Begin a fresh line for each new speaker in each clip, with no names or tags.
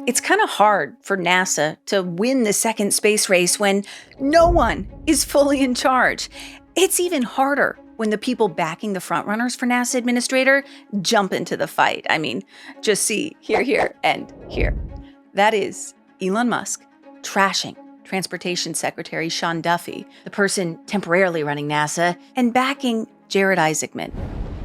It's kind of hard for NASA to win the second space race when no one is fully in charge. It's even harder when the people backing the frontrunners for NASA administrator jump into the fight. I mean, just see here, and here. That is Elon Musk trashing Transportation Secretary Sean Duffy, the person temporarily running NASA, and backing Jared Isaacman.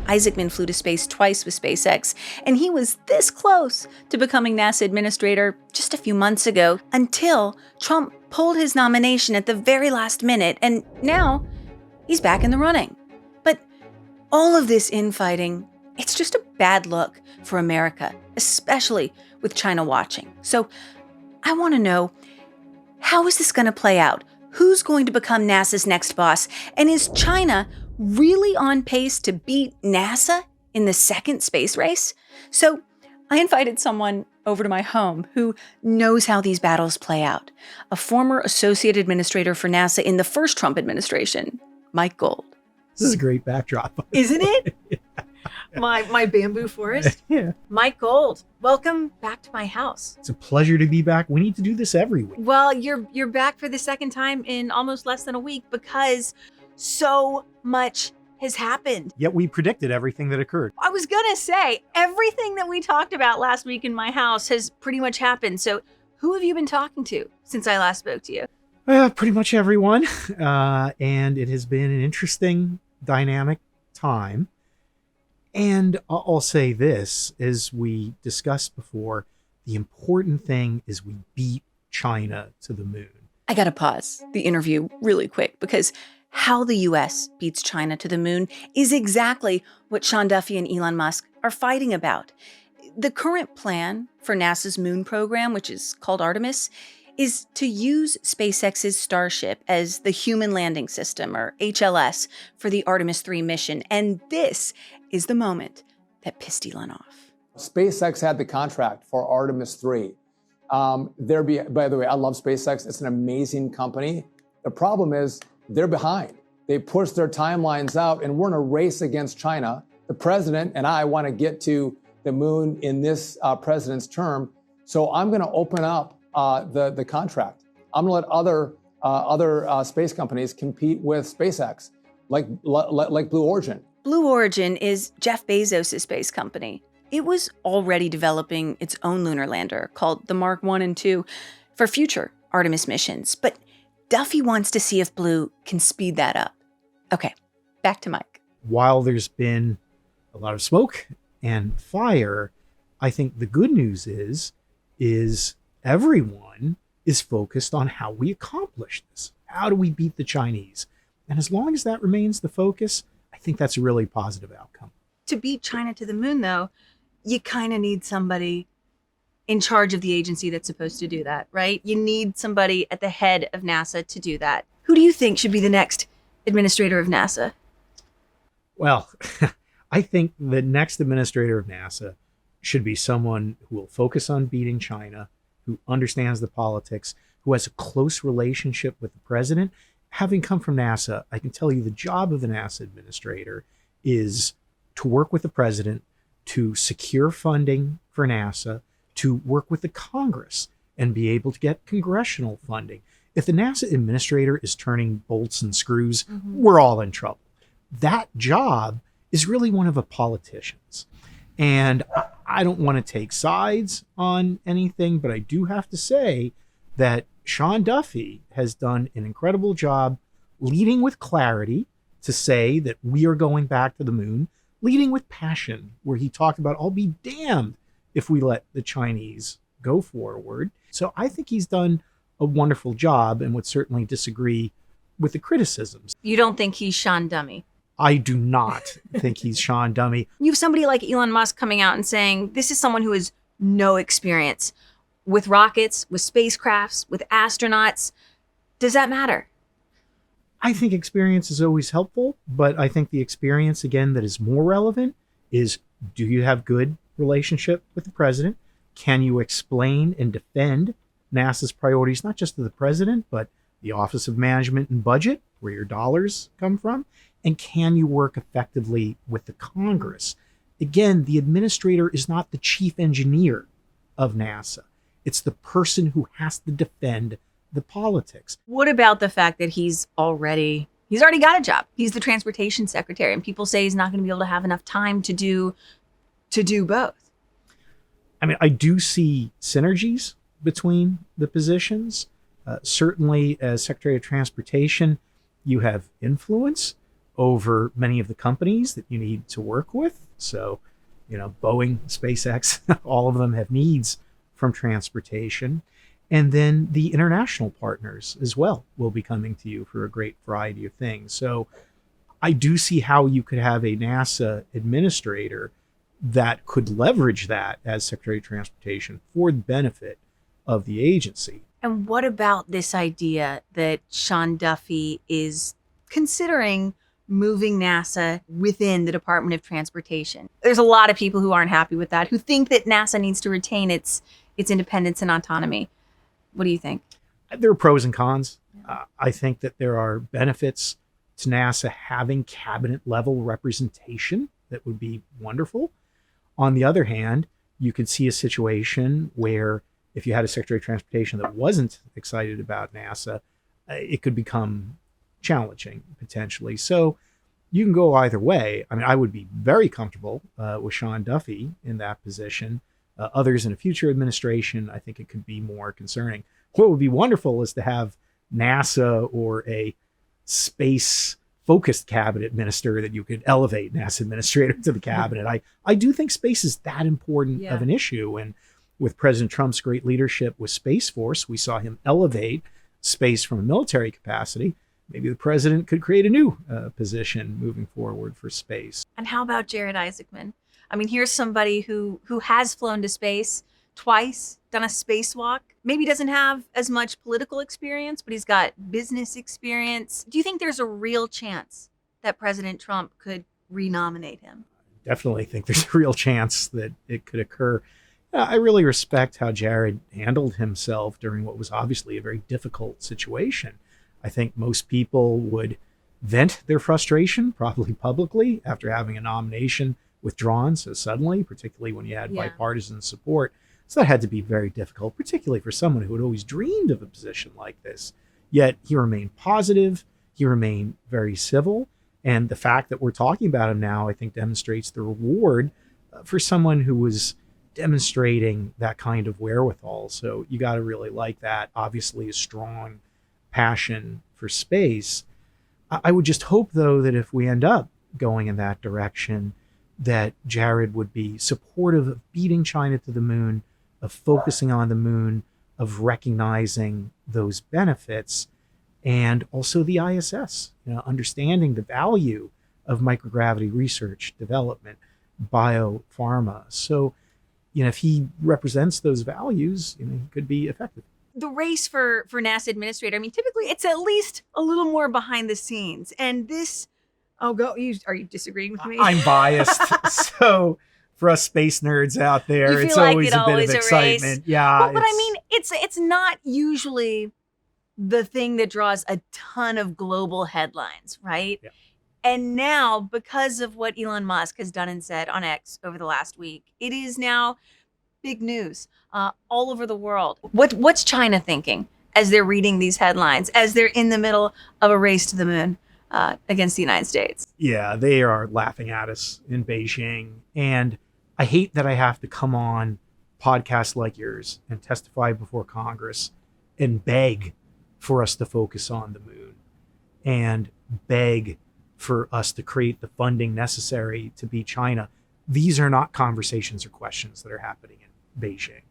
Isaacman flew to space twice with SpaceX, and he was this close to becoming NASA administrator just a few months ago until Trump pulled his nomination at the very last minute, and now he's back in the running. But all of this infighting, it's just a bad look for America, especially with China watching. So I want to know, how is this going to play out? Who's going to become NASA's next boss? And is China really on pace to beat NASA in the second space race? So I invited someone over to my home who knows how these battles play out. A former associate administrator for NASA in the first Trump administration, Mike Gold.
This is a great backdrop.
Isn't it?
Yeah.
My bamboo forest.
Yeah.
Mike Gold, welcome back to my house.
It's a pleasure to be back. We need to do this every week.
Well, you're back for the second time in almost less than a week because so much has happened.
Yet we predicted everything that occurred.
I was gonna say, everything that we talked about last week in my house has pretty much happened. So who have you been talking to since I last spoke to you?
Pretty much everyone. And it has been an interesting, dynamic time. And I'll say this, as we discussed before, the important thing is we beat China to the moon. I gotta pause the interview really quick because how the US beats China to the moon is exactly what Sean Duffy and Elon Musk are fighting about. The current plan for NASA's moon program, which is called Artemis, is to use SpaceX's Starship as the human landing system, or HLS, for the Artemis 3 mission. And this is the moment that pissed Elon off.
SpaceX had the contract for Artemis 3. By the way, I love SpaceX. It's an amazing company. The problem is they're behind. They pushed their timelines out, and we're in a race against China. The president and I want to get to the moon in this president's term. So I'm going to open up the contract. I'm going to let other space companies compete with SpaceX, like Blue Origin.
Blue Origin is Jeff Bezos' space company. It was already developing its own lunar lander called the Mark 1 and 2 for future Artemis missions. But Duffy wants to see if Blue can speed that up. Okay, back to Mike.
While there's been a lot of smoke and fire, I think the good news is everyone is focused on how we accomplish this. How do we beat the Chinese? And as long as that remains the focus, I think that's a really positive outcome.
To beat China to the moon, though, you kind of need somebody in charge of the agency that's supposed to do that, right? You need somebody at the head of NASA to do that. Who do you think should be the next administrator of NASA?
Well, I think the next administrator of NASA should be someone who will focus on beating China, who understands the politics, who has a close relationship with the president. Having come from NASA, I can tell you the job of the NASA administrator is to work with the president, to secure funding for NASA, to work with the Congress and be able to get congressional funding. If the NASA administrator is turning bolts and screws, we're all in trouble. That job is really one of a politician's. And I don't want to take sides on anything, but I do have to say that Sean Duffy has done an incredible job leading with clarity to say that we are going back to the moon, leading with passion, where he talked about, I'll be damned if we let the Chinese go forward. So I think he's done a wonderful job and would certainly disagree with the criticisms.
You don't think he's Sean Dummy?
I do not think he's Sean Dummy.
You have somebody like Elon Musk coming out and saying, this is someone who has no experience with rockets, with spacecrafts, with astronauts. Does that matter?
I think experience is always helpful, but I think the experience, again, that is more relevant is, do you have good relationship with the president? Can you explain and defend NASA's priorities, not just to the president, but the Office of Management and Budget, where your dollars come from? And can you work effectively with the Congress? Again, the administrator is not the chief engineer of NASA. It's the person who has to defend the politics.
What about the fact that he's already got a job? He's the transportation secretary, and people say he's not going to be able to have enough time to do both.
I mean, I do see synergies between the positions. Certainly, as Secretary of Transportation, you have influence over many of the companies that you need to work with. So, Boeing, SpaceX, all of them have needs from transportation. And then the international partners as well will be coming to you for a great variety of things. So I do see how you could have a NASA administrator that could leverage that as Secretary of Transportation for the benefit of the agency.
And what about this idea that Sean Duffy is considering moving NASA within the Department of Transportation? There's a lot of people who aren't happy with that, who think that NASA needs to retain its independence and autonomy. What do you think?
There are pros and cons. I think that there are benefits to NASA having cabinet level representation that would be wonderful. On the other hand, you could see a situation where if you had a Secretary of Transportation that wasn't excited about NASA, it could become challenging potentially. So you can go either way. I mean, I would be very comfortable with Sean Duffy in that position. Others in a future administration, I think it could be more concerning. What would be wonderful is to have NASA or a space-focused cabinet minister that you could elevate NASA administrator to the cabinet. I do think space is that important of an issue. And with President Trump's great leadership with Space Force, we saw him elevate space from a military capacity. Maybe the president could create a new position moving forward for space.
And how about Jared Isaacman? I mean, here's somebody who has flown to space twice, done a spacewalk, maybe doesn't have as much political experience, but he's got business experience. Do you think there's a real chance that President Trump could renominate him?
Definitely think there's a real chance that it could occur. I really respect how Jared handled himself during what was obviously a very difficult situation. I think most people would vent their frustration, probably publicly, after having a nomination withdrawn so suddenly, particularly when you had bipartisan support. So that had to be very difficult, particularly for someone who had always dreamed of a position like this. Yet he remained positive, he remained very civil, and the fact that we're talking about him now, I think, demonstrates the reward for someone who was demonstrating that kind of wherewithal. So you got to really like that. Obviously, a strong passion for space. I would just hope, though, that if we end up going in that direction, that Jared would be supportive of beating China to the moon, of focusing on the moon, of recognizing those benefits, and also the ISS, understanding the value of microgravity research, development, biopharma. So, if he represents those values, he could be effective.
The race for NASA administrator, I mean, typically it's at least a little more behind the scenes. And this, are you disagreeing with me?
I'm biased. So for us space nerds out there, it's always a bit of excitement. Yeah.
But I mean, it's not usually the thing that draws a ton of global headlines, right?
Yeah.
And now, because of what Elon Musk has done and said on X over the last week, it is now big news all over the world. What's China thinking as they're reading these headlines, as they're in the middle of a race to the moon against the United States?
Yeah, they are laughing at us in Beijing. And I hate that I have to come on podcasts like yours and testify before Congress and beg for us to focus on the moon and beg for us to create the funding necessary to beat China. These are not conversations or questions that are happening in Beijing.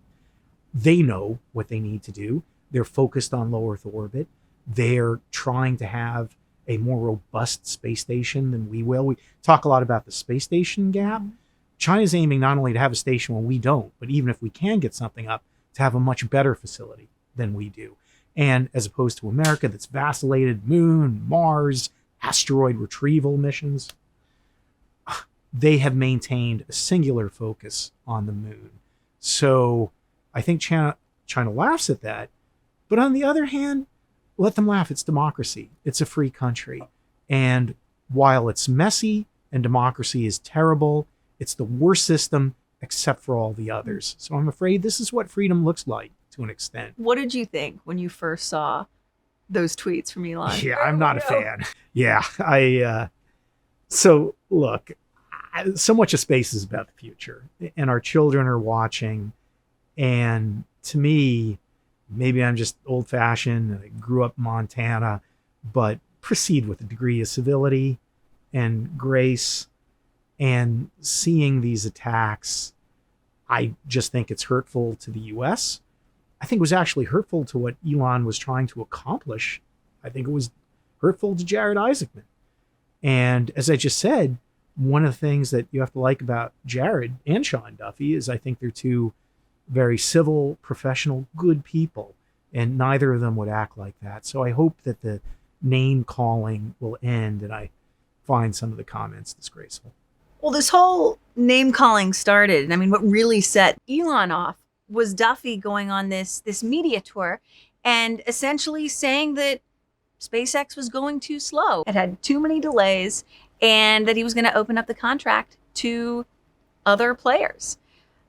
They know what they need to do. They're focused on low Earth orbit. They're trying to have a more robust space station than we will. We talk a lot about the space station gap. China's aiming not only to have a station when we don't, but even if we can get something up, to have a much better facility than we do. And as opposed to America that's vacillated, moon, Mars, asteroid retrieval missions, they have maintained a singular focus on the moon. So I think China laughs at that. But on the other hand, let them laugh. It's democracy. It's a free country. And while it's messy and democracy is terrible, it's the worst system except for all the others. So I'm afraid this is what freedom looks like to an extent.
What did you think when you first saw those tweets from Elon?
Yeah, I'm not a fan. Yeah, so look, so much of space is about the future, and our children are watching. And to me, maybe I'm just old fashioned. I grew up in Montana, but proceed with a degree of civility and grace. And seeing these attacks, I just think it's hurtful to the US. I think it was actually hurtful to what Elon was trying to accomplish. I think it was hurtful to Jared Isaacman. And as I just said, one of the things that you have to like about Jared and Sean Duffy is I think they're two very civil, professional, good people, and neither of them would act like that. So I hope that the name calling will end, and I find some of the comments disgraceful.
Well, this whole name calling started, and I mean, what really set Elon off was Duffy going on this media tour and essentially saying that SpaceX was going too slow. It had too many delays, and that he was going to open up the contract to other players.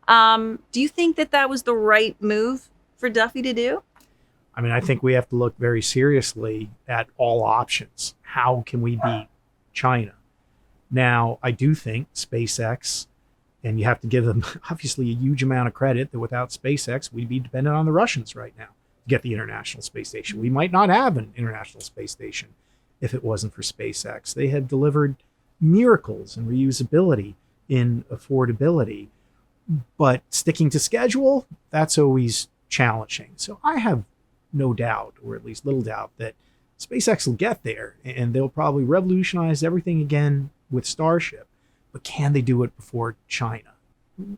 Do you think that that was the right move for Duffy to do?
I mean, I think we have to look very seriously at all options. How can we beat China? Now, I do think SpaceX, and you have to give them obviously a huge amount of credit, that without SpaceX, we'd be dependent on the Russians right now to get the International Space Station. We might not have an International Space Station if it wasn't for SpaceX. They have delivered miracles in reusability, in affordability, but sticking to schedule, that's always challenging. So I have no doubt, or at least little doubt, that SpaceX will get there, and they'll probably revolutionize everything again with Starship. But can they do it before China?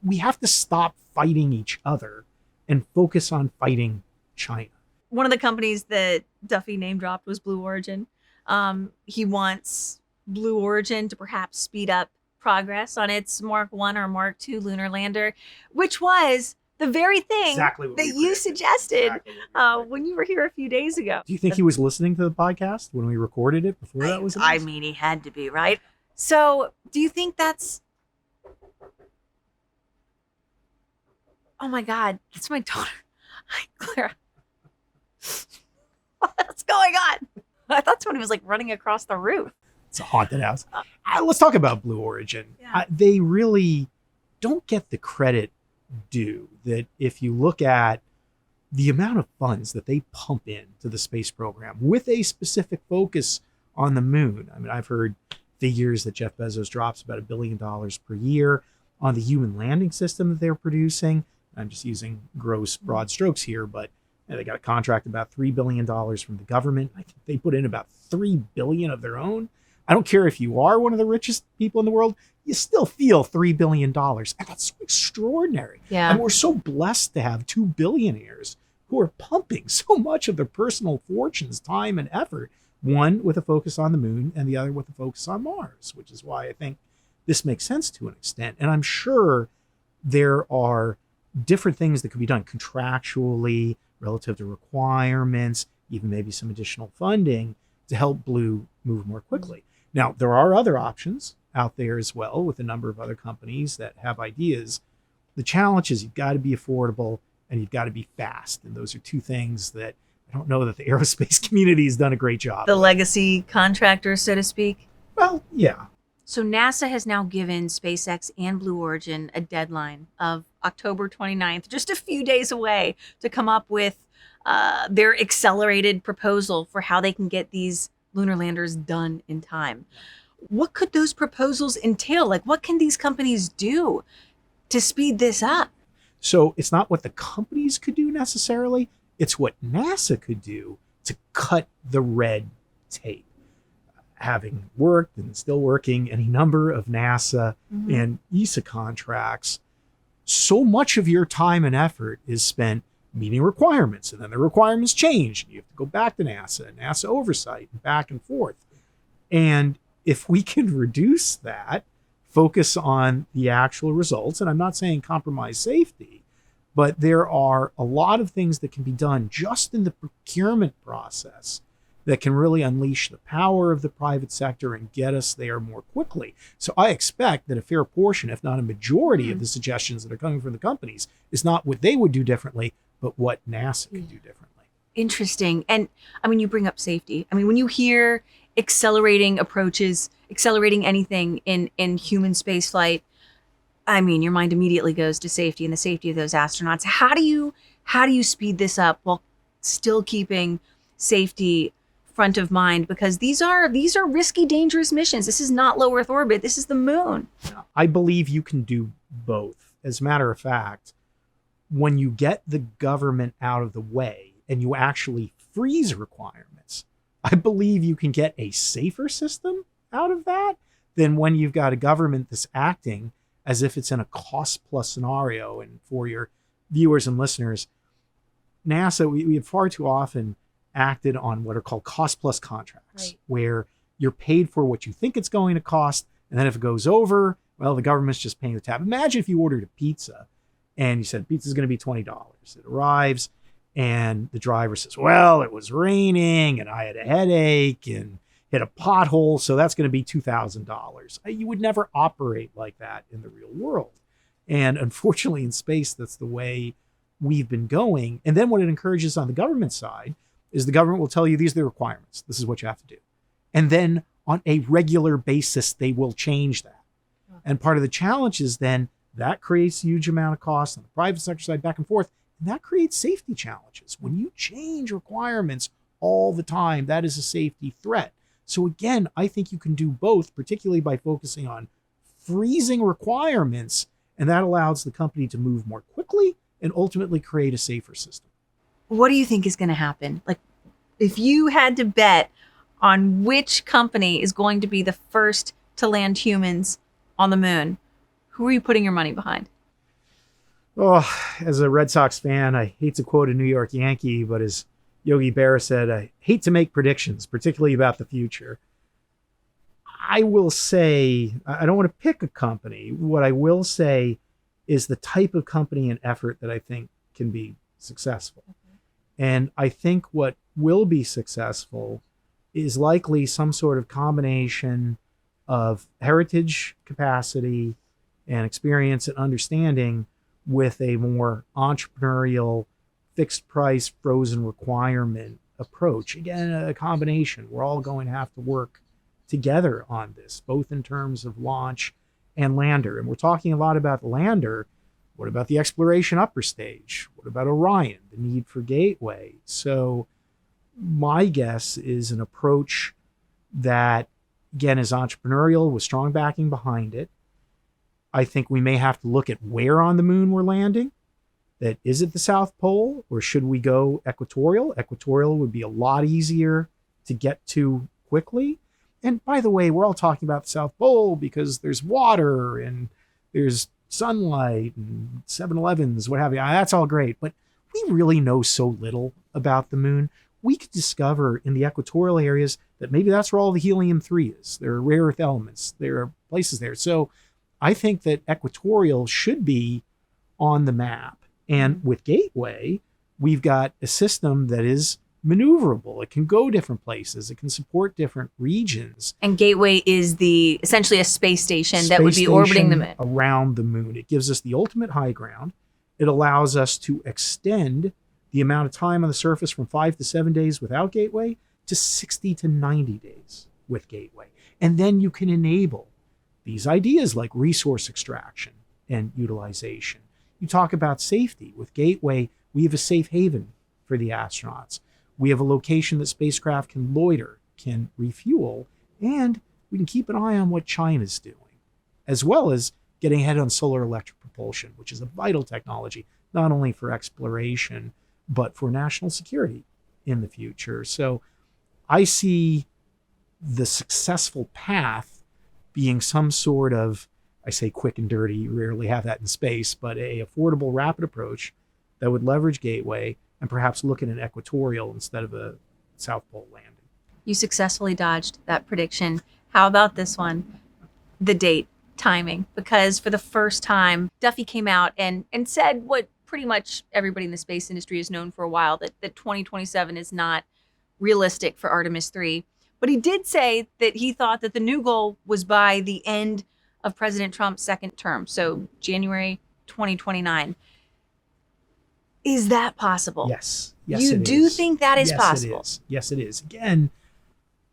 We have to stop fighting each other and focus on fighting China.
One of the companies that Duffy name dropped was Blue Origin. He wants Blue Origin to perhaps speed up progress on its Mark 1 or Mark 2 lunar lander, which was the very thing
Exactly
that you suggested when you were here a few days ago.
Do you think he was listening to the podcast when we recorded it before that was announced?
I mean, he had to be, right? So do you think that's... Oh my God, that's my daughter. Hi, Clara. What's going on? I thought somebody was like running across the roof.
It's a haunted house. Let's talk about Blue Origin.
Yeah.
They really don't get the credit due. That if you look at the amount of funds that they pump into the space program with a specific focus on the moon. I mean, I've heard figures that Jeff Bezos drops about $1 billion per year on the human landing system that they're producing. I'm just using gross broad strokes here, but they got a contract about $3 billion from the government. I think they put in about $3 billion of their own. I don't care if you are one of the richest people in the world, you still feel $3 billion. And that's so extraordinary.
Yeah.
And we're so blessed to have two billionaires who are pumping so much of their personal fortunes, time, and effort, one with a focus on the moon and the other with a focus on Mars, which is why I think this makes sense to an extent. And I'm sure there are different things that could be done contractually relative to requirements, even maybe some additional funding to help Blue move more quickly. Now, there are other options out there as well with a number of other companies that have ideas. The challenge is you've got to be affordable and you've got to be fast. And those are two things that I don't know that the aerospace community has done a great job.
The legacy contractors, so to speak.
Well, yeah.
So NASA has now given SpaceX and Blue Origin a deadline of October 29th, just a few days away, to come up with their accelerated proposal for how they can get these lunar landers done in time. What could those proposals entail? Like, what can these companies do to speed this up?
So it's not what the companies could do necessarily. It's what NASA could do to cut the red tape. Having worked and still working any number of NASA and ESA contracts, so much of your time and effort is spent meeting requirements, and then the requirements change. And you have to go back to NASA and NASA oversight and back and forth. And if we can reduce that, focus on the actual results, and I'm not saying compromise safety, but there are a lot of things that can be done just in the procurement process that can really unleash the power of the private sector and get us there more quickly. So I expect that a fair portion, if not a majority, of the suggestions that are coming from the companies is not what they would do differently, but what NASA can do differently.
Interesting. And I mean, you bring up safety. I mean, when you hear accelerating approaches, accelerating anything in human space flight, I mean, your mind immediately goes to safety and the safety of those astronauts. How do you speed this up while still keeping safety front of mind? Because these are risky, dangerous missions. This is not low Earth orbit. This is the moon.
I believe you can do both. As a matter of fact, when you get the government out of the way and you actually freeze requirements, I believe you can get a safer system out of that than when you've got a government that's acting as if it's in a cost plus scenario. And for your viewers and listeners, NASA, we have far too often acted on what are called cost plus contracts,
right,
where you're paid for what you think it's going to cost. And then if it goes over, well, the government's just paying the tab. Imagine if you ordered a pizza and you said pizza's going to be $20. It arrives and the driver says, well, it was raining and I had a headache and hit a pothole, so that's going to be $2,000. You would never operate like that in the real world. And unfortunately in space, that's the way we've been going. And then what it encourages on the government side is the government will tell you these are the requirements. This is what you have to do. And then on a regular basis, they will change that. And part of the challenge is then that creates a huge amount of cost on the private sector side, back and forth. And that creates safety challenges. When you change requirements all the time, that is a safety threat. So again, I think you can do both, particularly by focusing on freezing requirements, and that allows the company to move more quickly and ultimately create a safer system.
What do you think is going to happen? Like, if you had to bet on which company is going to be the first to land humans on the moon, who are you putting your money behind?
Oh, as a Red Sox fan, I hate to quote a New York Yankee, but as Yogi Berra said, I hate to make predictions, particularly about the future. I will say, I don't want to pick a company. What I will say is the type of company and effort that I think can be successful. And I think what will be successful is likely some sort of combination of heritage capacity and experience and understanding with a more entrepreneurial, fixed price, frozen requirement approach. Again, a combination. We're all going to have to work together on this, both in terms of launch and lander. And we're talking a lot about the lander. What about the exploration upper stage? What about Orion, the need for gateway? So my guess is an approach that, again, is entrepreneurial with strong backing behind it. I think we may have to look at where on the moon we're landing. That is it the South Pole, or should we go equatorial? Equatorial would be a lot easier to get to quickly. And by the way, we're all talking about the South Pole because there's water and there's sunlight and 7-Elevens, what have you. That's all great, but we really know so little about the moon. We could discover in the equatorial areas that maybe that's where all the helium-3 is. There are rare earth elements. There are places there. So I think that equatorial should be on the map. And with Gateway, we've got a system that is maneuverable. It can go different places. It can support different regions.
And Gateway is essentially a space station that would be orbiting the moon.
Around the moon. It gives us the ultimate high ground. It allows us to extend the amount of time on the surface from 5 to 7 days without Gateway to 60 to 90 days with Gateway. And then you can enable these ideas like resource extraction and utilization. You talk about safety. With Gateway, we have a safe haven for the astronauts. We have a location that spacecraft can loiter, can refuel, and we can keep an eye on what China's doing, as well as getting ahead on solar electric propulsion, which is a vital technology, not only for exploration, but for national security in the future. So I see the successful path being some sort of, I say quick and dirty, you rarely have that in space, but a affordable, rapid approach that would leverage Gateway and perhaps look at an equatorial instead of a South Pole landing.
You successfully dodged that prediction. How about this one? The date, timing, because for the first time, Duffy came out and said what pretty much everybody in the space industry has known for a while, that 2027 is not realistic for Artemis 3. But he did say that he thought that the new goal was by the end of President Trump's second term, so January 2029. Is that possible?
Yes. Yes,
You
it
do
is.
think that is
Yes,
possible?
It is. Yes, it is. Again,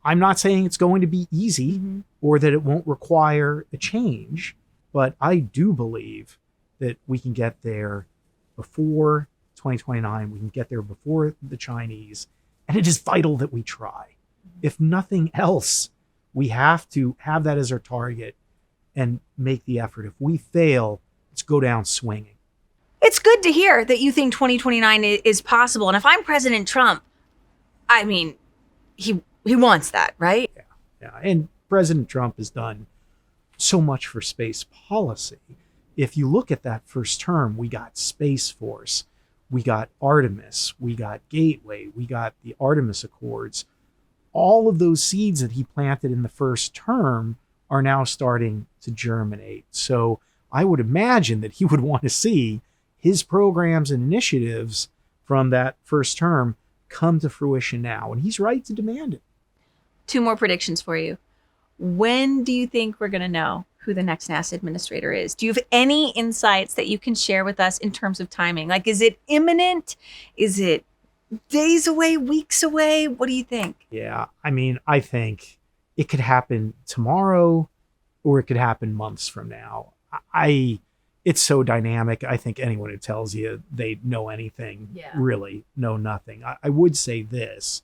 I'm not saying it's going to be easy or that it won't require a change, but I do believe that we can get there before 2029. We can get there before the Chinese, and it is vital that we try. If nothing else, we have to have that as our target and make the effort. If we fail, let's go down swinging.
It's good to hear that you think 2029 is possible. And if I'm President Trump, I mean, he wants that, right?
Yeah. And President Trump has done so much for space policy. If you look at that first term, we got Space Force, we got Artemis, we got Gateway, we got the Artemis Accords. All of those seeds that he planted in the first term are now starting to germinate. So I would imagine that he would want to see his programs and initiatives from that first term come to fruition now. And he's right to demand it.
2 more predictions for you. When do you think we're going to know who the next NASA administrator is? Do you have any insights that you can share with us in terms of timing? Like, is it imminent? Is it days away, weeks away? What do you think?
Yeah, I mean, I think it could happen tomorrow or it could happen months from now. It's so dynamic. I think anyone who tells you they know anything really know nothing. I would say this,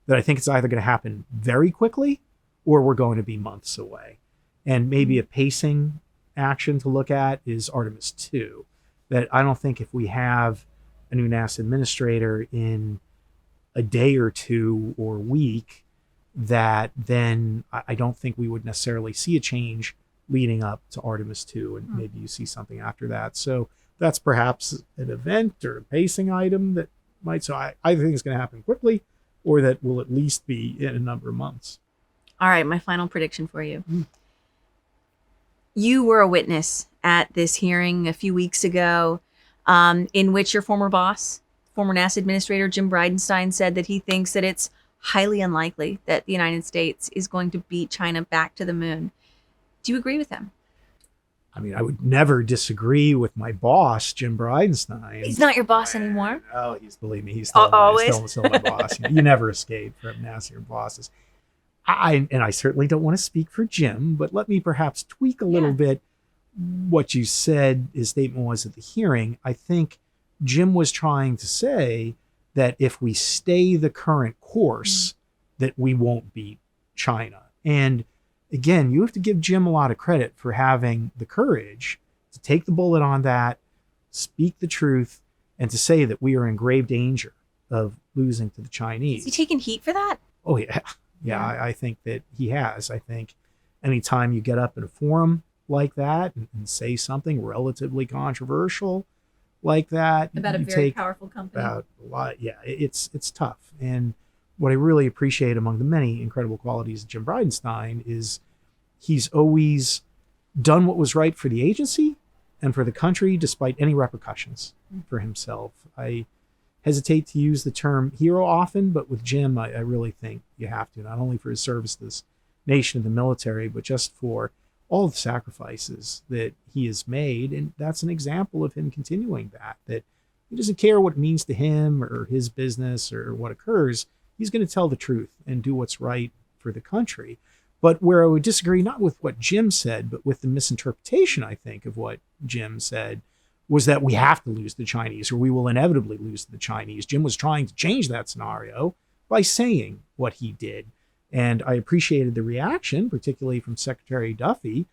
that I think it's either going to happen very quickly or we're going to be months away. And maybe a pacing action to look at is Artemis 2. That I don't think if we have a new NASA administrator in a day or two or week, that then I don't think we would necessarily see a change leading up to Artemis 2, and maybe you see something after that. So that's perhaps an event or a pacing item that might, so I think it's going to happen quickly, or that will at least be in a number of months.
All right, my final prediction for you. You were a witness at this hearing a few weeks ago in which your former boss, former NASA administrator Jim Bridenstine, said that he thinks that it's highly unlikely that the United States is going to beat China back to the moon. Do you agree with him?
I mean, I would never disagree with my boss, Jim Bridenstine.
He's not your boss anymore?
Oh, believe me, he's still, still my boss. You never escape from NASA, your bosses. I certainly don't want to speak for Jim, but let me perhaps tweak a little bit what you said his statement was at the hearing. I think Jim was trying to say that if we stay the current course, that we won't beat China. And again, you have to give Jim a lot of credit for having the courage to take the bullet on that, speak the truth, and to say that we are in grave danger of losing to the Chinese.
Is he taking heat for that?
Oh, yeah. Yeah, I think that he has. I think anytime you get up in a forum like that and say something relatively controversial like that,
about a very powerful company,
about a lot, it's tough. And what I really appreciate among the many incredible qualities of Jim Bridenstine is he's always done what was right for the agency and for the country, despite any repercussions for himself. I hesitate to use the term hero often, but with Jim, I really think you have to, not only for his service to this nation and the military, but just for all the sacrifices that he has made. And that's an example of him continuing that he doesn't care what it means to him or his business or what occurs. He's going to tell the truth and do what's right for the country. But where I would disagree, not with what Jim said, but with the misinterpretation, I think, of what Jim said, was that we have to lose the Chinese or we will inevitably lose to the Chinese. Jim was trying to change that scenario by saying what he did. And I appreciated the reaction, particularly from Secretary Duffy,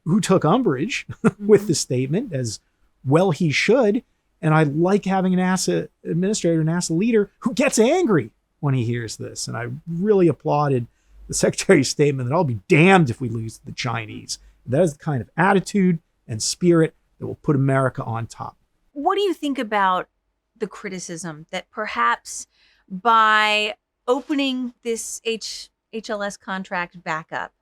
who took umbrage with the statement, as well he should. And I like having a NASA administrator, NASA leader who gets angry when he hears this. And I really applauded the Secretary's statement that I'll be damned if we lose to the Chinese. That is the kind of attitude and spirit that will put America on top.
What do you think about the criticism that perhaps by opening this HLS contract back up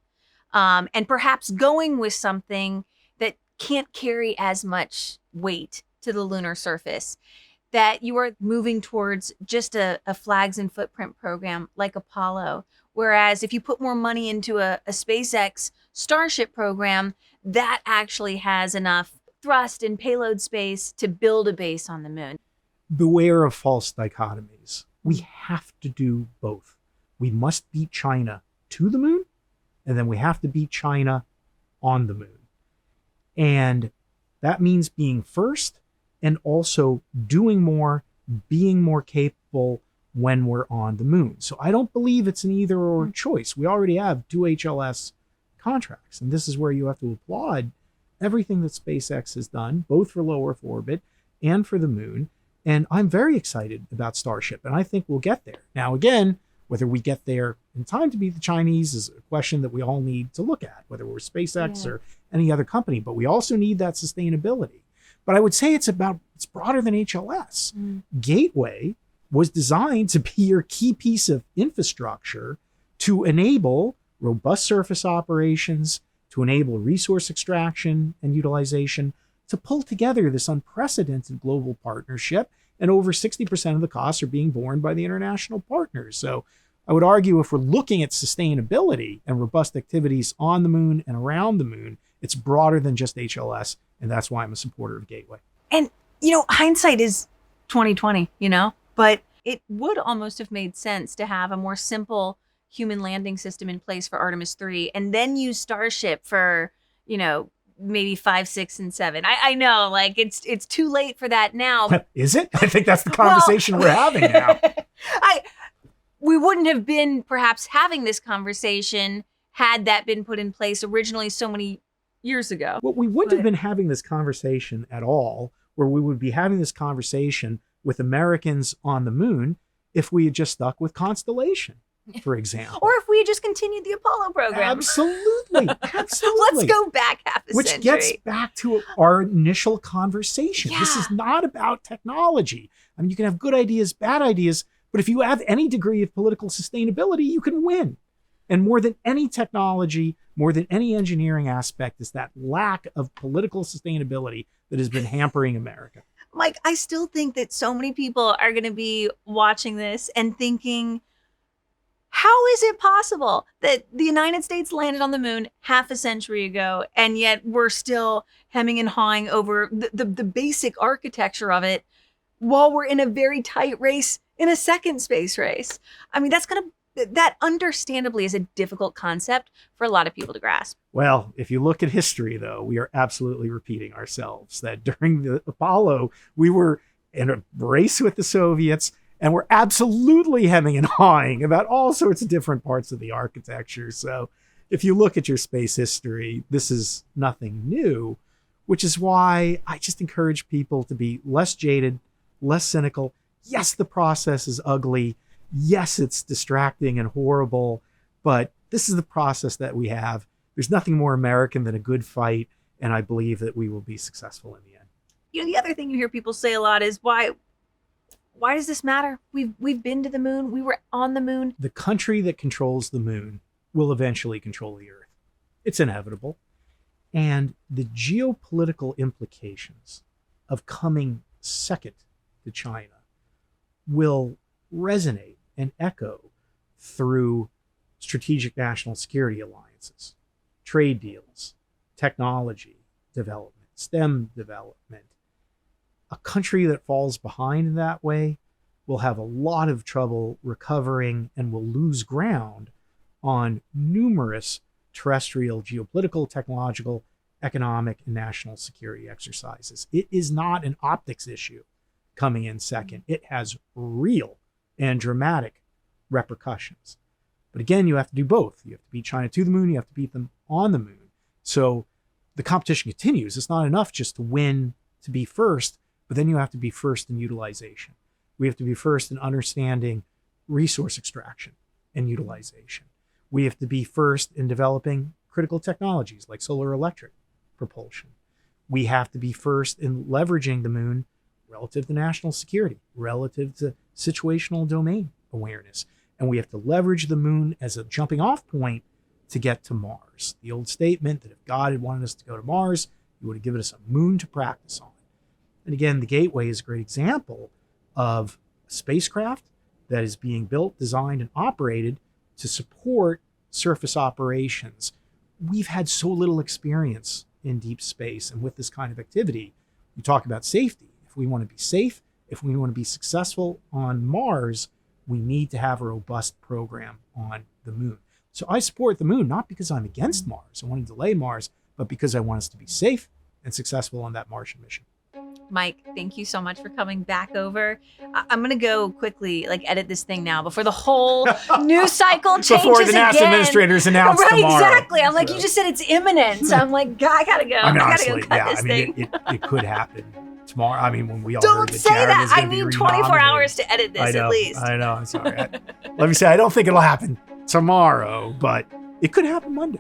and perhaps going with something that can't carry as much weight to the lunar surface, that you are moving towards just a flags and footprint program like Apollo? Whereas if you put more money into a SpaceX Starship program, that actually has enough thrust and payload space to build a base on the moon.
beware of false dichotomies. We have to do both. We must beat China to the moon, and then we have to beat China on the moon. And that means being first and also doing more, being more capable when we're on the moon. So I don't believe it's an either or choice. We already have 2 HLS contracts, and this is where you have to applaud everything that SpaceX has done, both for low Earth orbit and for the moon. And I'm very excited about Starship, and I think we'll get there. Now, again, whether we get there in time to beat the Chinese is a question that we all need to look at, whether we're SpaceX or any other company, but we also need that sustainability. But I would say it's broader than HLS. Gateway was designed to be your key piece of infrastructure to enable robust surface operations, to enable resource extraction and utilization, to pull together this unprecedented global partnership. And over 60% of the costs are being borne by the international partners. So I would argue if we're looking at sustainability and robust activities on the moon and around the moon, it's broader than just HLS. And that's why I'm a supporter of Gateway.
And, hindsight is 2020, but it would almost have made sense to have a more simple human landing system in place for Artemis 3 and then use Starship for, maybe 5, 6, and 7. I know, it's too late for that now.
Is it? I think that's the conversation we're having now.
We wouldn't have been perhaps having this conversation had that been put in place originally so many years ago.
Well, we wouldn't have been having this conversation at all, where we would be having this conversation with Americans on the moon if we had just stuck with Constellation, for example.
Or if we had just continued the Apollo program.
Absolutely.
Let's go back half a century.
Which gets back to our initial conversation.
Yeah.
This is not about technology. I mean, you can have good ideas, bad ideas, but if you have any degree of political sustainability, you can win. And more than any technology, more than any engineering aspect, is that lack of political sustainability that has been hampering America.
Mike, I still think that so many people are going to be watching this and thinking, how is it possible that the United States landed on the moon half a century ago, and yet we're still hemming and hawing over the basic architecture of it while we're in a very tight race in a second space race? I mean, that understandably is a difficult concept for a lot of people to grasp.
Well, if you look at history, though, we are absolutely repeating ourselves. That during the Apollo, we were in a race with the Soviets, and we're absolutely hemming and hawing about all sorts of different parts of the architecture. So if you look at your space history, this is nothing new, which is why I just encourage people to be less jaded, less cynical. Yes, the process is ugly. Yes, it's distracting and horrible, but this is the process that we have. There's nothing more American than a good fight, and I believe that we will be successful in the end.
The other thing you hear people say a lot is, why does this matter? We've been to the moon. We were on the moon.
The country that controls the moon will eventually control the Earth. It's inevitable. And the geopolitical implications of coming second to China will resonate and echo through strategic national security alliances, trade deals, technology development, STEM development. A country that falls behind in that way will have a lot of trouble recovering and will lose ground on numerous terrestrial, geopolitical, technological, economic, and national security exercises. It is not an optics issue coming in second. It has real and dramatic repercussions. But again, you have to do both. You have to beat China to the moon. You have to beat them on the moon. So the competition continues. It's not enough just to win, to be first, but then you have to be first in utilization. We have to be first in understanding resource extraction and utilization. We have to be first in developing critical technologies like solar electric propulsion. We have to be first in leveraging the moon relative to national security, relative to situational domain awareness. And we have to leverage the moon as a jumping off point to get to Mars. The old statement that if God had wanted us to go to Mars, he would have given us a moon to practice on. And again, the Gateway is a great example of a spacecraft that is being built, designed, and operated to support surface operations. We've had so little experience in deep space, and with this kind of activity, you talk about safety. If we want to be safe if we want to be successful on Mars, we need to have a robust program on the moon. So I support the moon, not because I'm against Mars, I want to delay Mars, but because I want us to be safe and successful on that Martian mission.
Mike, thank you so much for coming back over. I'm going to go quickly, edit this thing now before the whole news cycle changes
Before the NASA
again.
administrators announce
right,
tomorrow.
Exactly. I'm like, you just said it's imminent. So I'm like, I got to go.
I mean,
I got
honestly,
to go cut this thing.
it could happen tomorrow. I mean, when we all
Don't
heard that
say
Jared
that.
was
I
going to be
need 24
renominated.
hours to edit this
I know,
at least.
I know. I'm sorry. Let me say, I don't think it'll happen tomorrow, but it could happen Monday.